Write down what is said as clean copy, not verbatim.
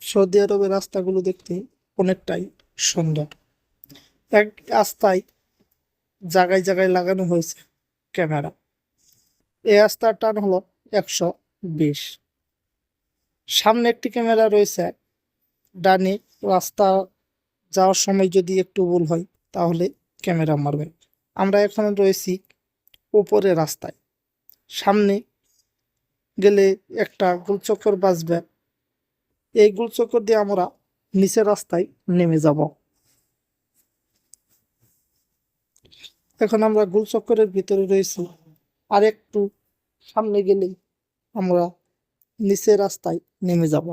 Saudi আরবের রাস্তাগুলো দেখতে অনেকটাই সুন্দর। এক রাস্তায় জায়গায় জায়গায় লাগানো হয়েছে ক্যামেরা। এই রাস্তার টান হলো 120। সামনে একটি ক্যামেরা রয়েছে, ডানে রাস্তা যাওয়ার সময় যদি একটু ভুল হয় তাহলে ক্যামেরা মারবে। আমরা এখন রয়েছি উপরে রাস্তায়। সামনে গেলে একটা গোলচক্কর বাজবে, এই গোলচক্কর দিয়ে আমরা নিচের রাস্তায় নেমে যাব। এখন আমরা গোলচক্করের ভিতরে রয়েছি, আর একটু সামনে গেলেই আমরা নিচের রাস্তায় নেমে যাব।